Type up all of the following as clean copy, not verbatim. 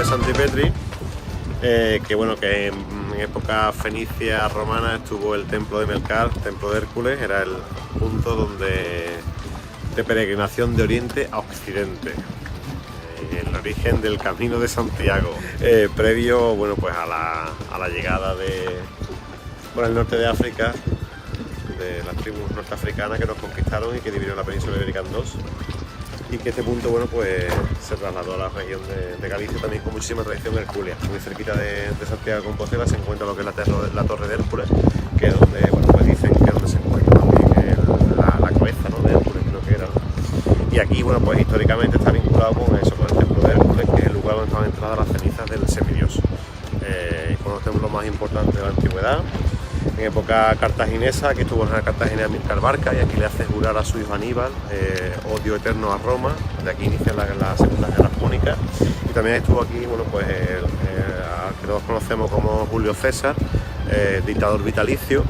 de Santipetri, que bueno, que en época fenicia romana estuvo el templo de Melcar, templo de Hércules, era el punto de peregrinación de oriente a occidente, el origen del Camino de Santiago, previo, bueno, pues a la llegada por el norte de África, de las tribus norteafricanas que nos conquistaron y que dividieron la península ibérica en dos, y que este punto, bueno, pues se trasladó a la región de Galicia también con muchísima tradición hercúlea. Muy cerquita de Santiago de Compostela se encuentra lo que es la Torre de Hércules, que es donde, bueno, pues dicen que es donde se encuentra también la cabeza, ¿no?, de Hércules, creo que era, ¿no? Y aquí, bueno, pues históricamente está vinculado con eso, con el templo de Hércules, que es el lugar donde estaban entradas las cenizas del semidioso. Uno de los templos más importantes de la antigüedad. En época cartaginesa, aquí estuvo en la Cartagena Amílcar Barca, y aquí le hace jurar a su hijo Aníbal odio eterno a Roma. De aquí inicia la Segunda Guerra Púnica, y también estuvo aquí, bueno, pues al que todos conocemos como Julio César, dictador vitalicio,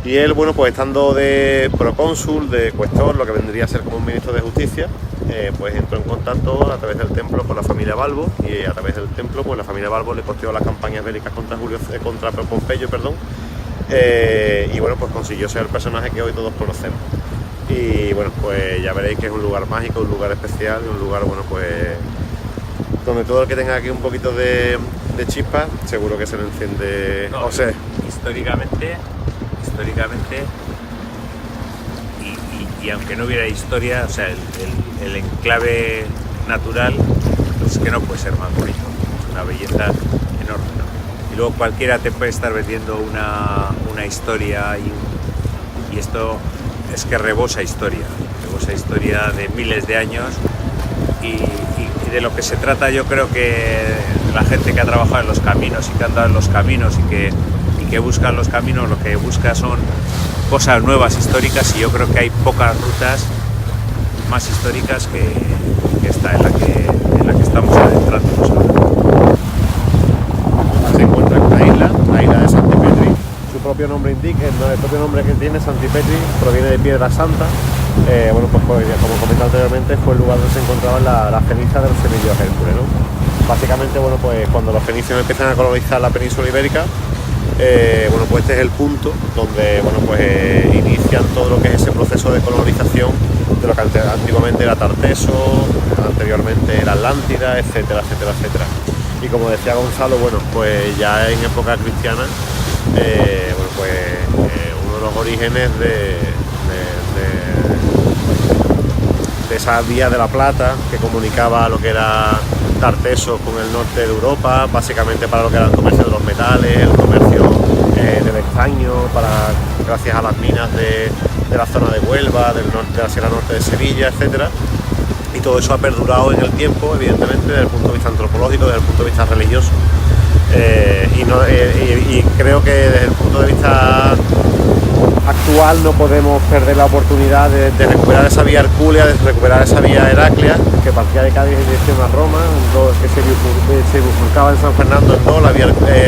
y él, bueno, pues estando de procónsul, de cuestor, lo que vendría a ser como un ministro de justicia, pues entró en contacto a través del templo con la familia Balbo, y a través del templo, pues la familia Balbo le costeó las campañas bélicas contra Pompeyo, y bueno, pues consiguió ser el personaje que hoy todos conocemos. Y bueno, pues ya veréis que es un lugar mágico, un lugar especial, un lugar, bueno, pues donde todo el que tenga aquí un poquito de chispa, seguro que se le enciende. No, o sea, históricamente, y aunque no hubiera historia, o sea, el enclave natural, pues es que no puede ser más bonito, es una belleza enorme, ¿no? Y luego cualquiera te puede estar vendiendo una historia, y esto es que rebosa historia de miles de años, y de lo que se trata, yo creo que la gente que ha trabajado en los caminos y que anda en los caminos y que busca los caminos, lo que busca son cosas nuevas, históricas, y yo creo que hay pocas rutas más históricas que esta en la que estamos adentrándonos ahora. se encuentra en la isla de Santipetri. Su propio nombre indica, el propio nombre que tiene, Santipetri, proviene de Piedra Santa. Bueno, pues como comenté anteriormente, fue el lugar donde se encontraban las cenizas del semidios Hércules, ¿no? Básicamente, bueno, pues cuando los fenicios empiezan a colonizar la península ibérica, bueno, pues este es el punto donde, bueno, pues inician todo lo que es ese proceso de colonización de lo que antiguamente era Tarteso, anteriormente era Atlántida, etcétera, etcétera, etcétera. Y como decía Gonzalo, bueno, pues ya en época cristiana, bueno, pues uno de los orígenes de esa vía de la Plata que comunicaba lo que era Tarteso con el norte de Europa, básicamente para lo que era el comercio de los metales, el comercio del estaño, gracias a las minas de la zona de Huelva, de la Sierra Norte de Sevilla, etcétera. Y todo eso ha perdurado en el tiempo, evidentemente, desde el punto de vista antropológico, desde el punto de vista religioso. Y creo que desde el punto de vista actual no podemos perder la oportunidad de recuperar esa vía hercúlea, de recuperar esa vía heráclea que partía de Cádiz en dirección a Roma, que se bifurcaba en San Fernando en dos, la vía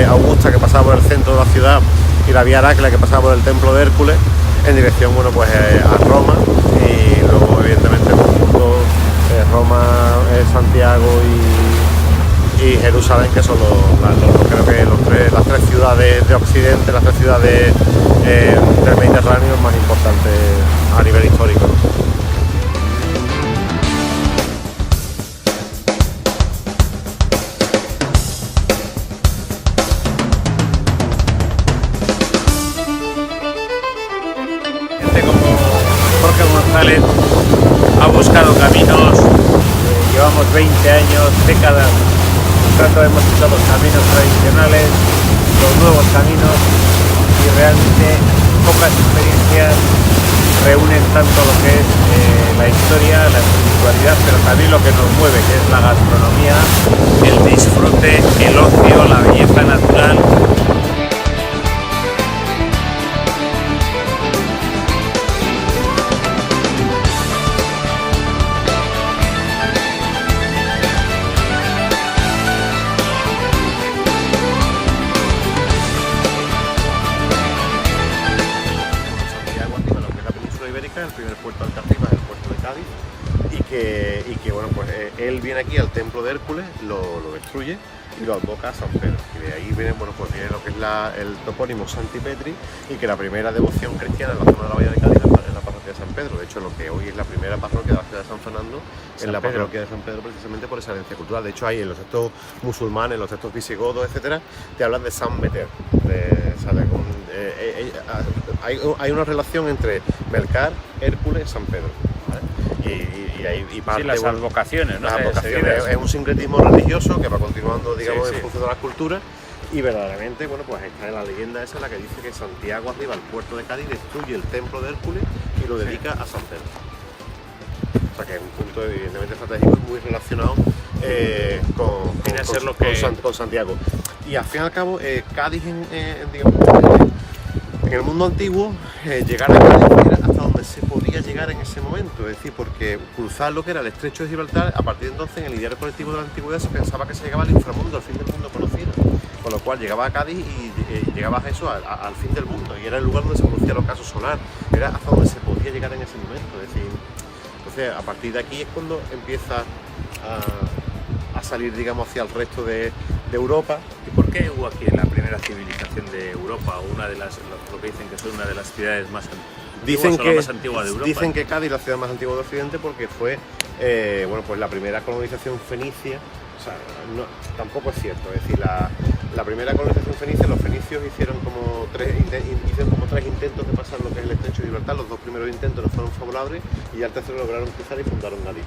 Augusta que pasaba por el centro de la ciudad y la vía Heráclea que pasaba por el templo de Hércules en dirección, bueno, pues a Roma, y luego evidentemente por punto Roma, Santiago y Jerusalén, que son creo que las tres ciudades de Occidente, las tres ciudades del Mediterráneo más importantes a nivel histórico. Gente como Jorge González ha buscado caminos, llevamos 20 años, décadas, tanto hemos hecho los caminos tradicionales, los nuevos caminos, y realmente pocas experiencias reúnen tanto lo que es la historia, la espiritualidad, pero también lo que nos mueve, que es la gastronomía, el disfrute, el ocio, la belleza natural. El primer puerto alternativa es el puerto de Cádiz, y que bueno, pues él viene aquí al templo de Hércules, lo destruye y lo advoca a San Pedro. Y de ahí viene, bueno, pues viene lo que es el topónimo Santi Petri, y que la primera devoción cristiana en la zona de la Bahía de Cádiz es la parroquia de San Pedro. De hecho, lo que hoy es la primera parroquia de la ciudad de San Fernando es la parroquia de San Pedro, precisamente por esa herencia cultural. De hecho, hay en los textos musulmanes, en los textos visigodos, etcétera, te hablan de San Meter. Hay una relación entre Melcar, Hércules y San Pedro, ¿vale? Y parte, sí, las advocaciones, ¿no? Las advocaciones es un sincretismo religioso que va continuando, digamos, en función de las culturas. Y verdaderamente, bueno, pues está la leyenda esa, la que dice que Santiago arriba al puerto de Cádiz destruye el templo de Hércules y lo dedica a San Pedro. O sea que es un punto evidentemente estratégico y muy relacionado con Santiago. Y al fin y al cabo, Cádiz, en el mundo antiguo, llegar a Cádiz era hasta donde se podía llegar en ese momento, es decir, porque cruzar lo que era el estrecho de Gibraltar, a partir de entonces en el ideario colectivo de la antigüedad se pensaba que se llegaba al inframundo, al fin del mundo conocido, con lo cual llegaba a Cádiz y llegabas a eso, al fin del mundo, y era el lugar donde se producía el ocaso solar, era hasta donde se podía llegar en ese momento, es decir, entonces a partir de aquí es cuando empieza a salir, digamos, hacia el resto de Europa. ¿Y por qué hubo aquí la primera civilización de Europa, o una de las, lo que dicen que son una de las ciudades más antiguas de Europa? Dicen que Cádiz es la ciudad más antigua de Occidente porque fue bueno, pues la primera colonización fenicia. O sea, tampoco es cierto, es decir, la primera colonización fenicia, los fenicios hicieron como tres intentos de pasar lo que es el estrecho de Gibraltar. Los dos primeros intentos no fueron favorables y ya el tercero lograron cruzar y fundaron Cádiz.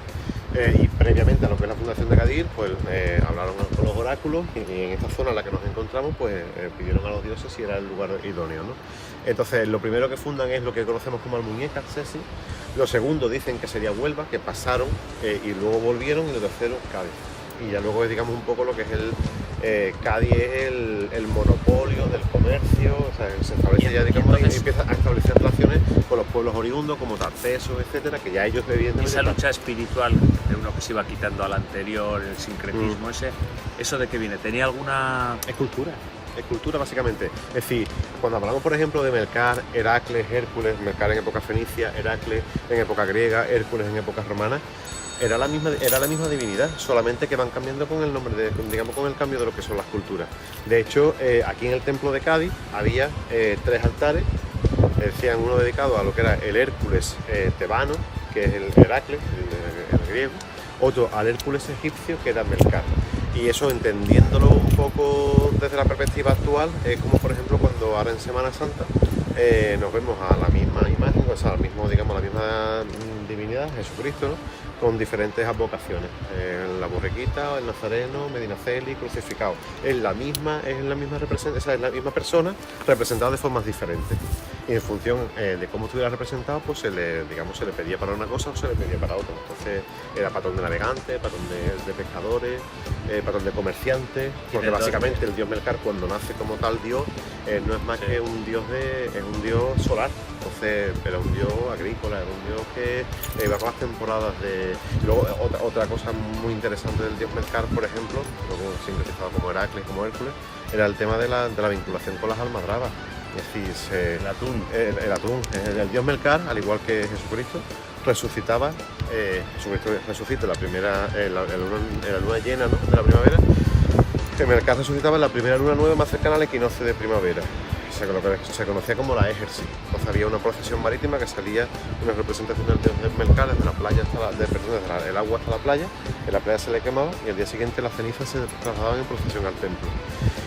Y previamente a lo que es la fundación de Cádiz, pues hablaron con los oráculos y en esta zona en la que nos encontramos, pues pidieron a los dioses si era el lugar idóneo, ¿no? Entonces, lo primero que fundan es lo que conocemos como Almuñécar, Cesi. Lo segundo dicen que sería Huelva, que pasaron y luego volvieron, y lo tercero Cádiz. Y ya luego es, digamos, un poco lo que es Cádiz es el monopolio del comercio, o sea, se establece ya, digamos, y empieza a establecer relaciones con los pueblos oriundos como Tartesos, etcétera, que ya ellos evidentemente... Esa lucha espiritual de uno que se iba quitando al anterior, el sincretismo ¿eso de qué viene? ¿Tenía alguna...? Es cultura básicamente. Es decir, cuando hablamos por ejemplo de Melcar, Heracles, Hércules, Melcar en época fenicia, Heracles en época griega, Hércules en época romana, era la misma divinidad, solamente que van cambiando con el nombre, digamos, con el cambio de lo que son las culturas. De hecho, aquí en el templo de Cádiz había 3 altares, decían uno dedicado a lo que era el Hércules tebano, que es el Heracles, el griego, otro al Hércules egipcio, que era Melcar. Y eso, entendiéndolo un poco desde la perspectiva actual, es como por ejemplo cuando ahora en Semana Santa nos vemos a la misma imagen, o sea, digamos, la misma divinidad, Jesucristo, ¿no? Con diferentes advocaciones, la borriquita, el nazareno, Medinaceli, crucificado. Es la misma representación, o sea, es la misma persona representada de formas diferentes. Y en función de cómo estuviera representado, pues se le pedía para una cosa o se le pedía para otra. Entonces era patrón de navegantes, patrón de pescadores, patrón de comerciantes, porque básicamente el dios Melcar, cuando nace como tal dios, no es más que un dios es un dios solar. Entonces era un dios agrícola, era un dios que iba con las temporadas de... Y luego otra cosa muy interesante del dios Melcar, por ejemplo, luego sintetizado como Heracles, como Hércules, era el tema de la vinculación con las almadrabas. Es decir, el atún. El dios Melcar, al igual que Jesucristo, resucitaba. Jesucristo resucita la luna llena, ¿no?, de la primavera. Melcar resucitaba en la primera luna nueva más cercana al equinoccio de primavera. Se conocía como la Égersi. Entonces había una procesión marítima que salía, una representación del dios Melcar desde la playa desde el agua hasta la playa. En la playa se le quemaba y al día siguiente las cenizas se trasladaban en procesión al templo.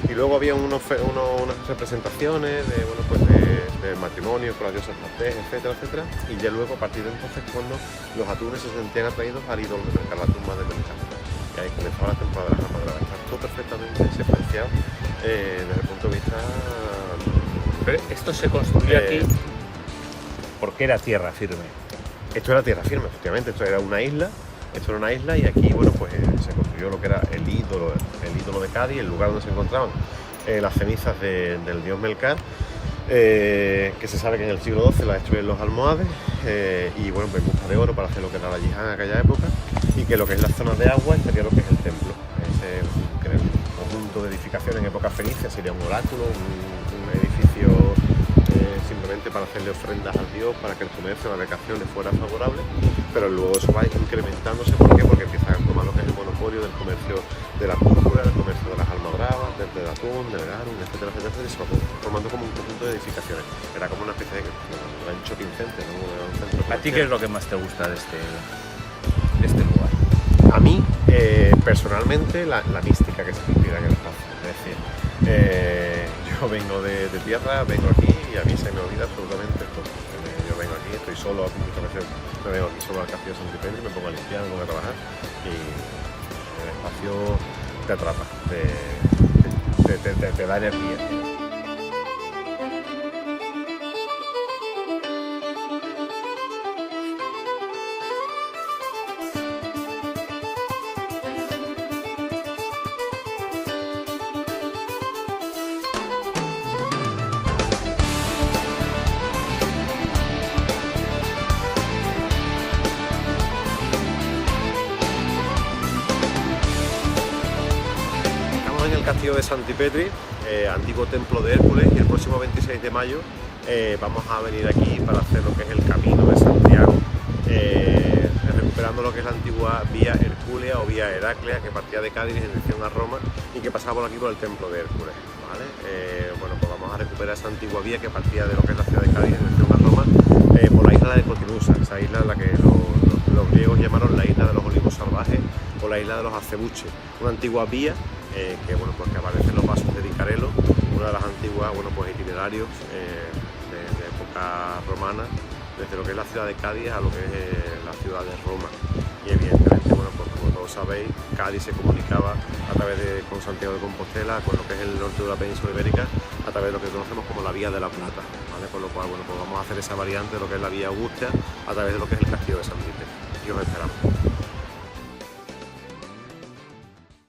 Y luego había unas representaciones de matrimonio con las diosas Tartés, etcétera, etcétera. Y ya luego, a partir de entonces, cuando los atunes se sentían atraídos al ídolo de Melcar, la tumba de Melcar. Y ahí comenzaba la temporada de las almadrabas. Está todo perfectamente secuenciado desde el punto de vista... Pero esto se construyó aquí porque era tierra firme. Esto era tierra firme, efectivamente. Esto era una isla y aquí, bueno, pues se construyó lo que era el ídolo de Cádiz, el lugar donde se encontraban las cenizas del dios Melcar, que se sabe que en el siglo XII la destruyen los almohades y bueno, pues busca de oro para hacer lo que era la yihad en aquella época, y que lo que es la zona de agua estaría lo que es el templo. Ese conjunto de edificaciones en época fenicia sería un oráculo, un edificio simplemente para hacerle ofrendas al dios, para que el comercio, la navegación le fuera favorable, pero luego eso va incrementándose. ¿Por qué? Porque empiezan a tomar lo que es el monopolio del comercio de la púrpura, del comercio de las almadrabas, del atún, del garum, etcétera, etcétera, y se va formando como un conjunto de edificaciones. Era como una especie de rancho Pincente, ¿no? Un centro ¿A ti comercial. qué es lo que más te gusta de este lugar? A mí, personalmente, la mística que se respira en el espacio. Es decir, yo vengo de tierra, vengo aquí y a mí se me olvida absolutamente todo. Yo vengo aquí, estoy solo, muchas veces me vengo aquí solo al castillo de Santipetri, me pongo a limpiar, me pongo a trabajar y el espacio te atrapa, te da energía. En el castillo de Santipetri, antiguo templo de Hércules, y el próximo 26 de mayo vamos a venir aquí para hacer lo que es el camino de Santiago, recuperando lo que es la antigua vía Hercúlea o vía Heraclea, que partía de Cádiz en dirección a Roma y que pasaba por aquí por el templo de Hércules, ¿vale? Bueno, pues vamos a recuperar esa antigua vía que partía de lo que es la ciudad de Cádiz en dirección a Roma, por la isla de Cotinusa, esa isla en la que los griegos llamaron la isla de los olivos salvajes o la isla de los acebuches, una antigua vía que, bueno, pues que aparece en los vasos de Di Carello, una de las antiguas, bueno, pues itinerarios de época romana, desde lo que es la ciudad de Cádiz a lo que es la ciudad de Roma. Y evidentemente, bueno, pues como todos sabéis, Cádiz se comunicaba a través con Santiago de Compostela, con lo que es el norte de la península ibérica, a través de lo que conocemos como la Vía de la Plata, ¿vale? Con lo cual, bueno, pues vamos a hacer esa variante de lo que es la Vía Augusta a través de lo que es el castillo de Santipetri.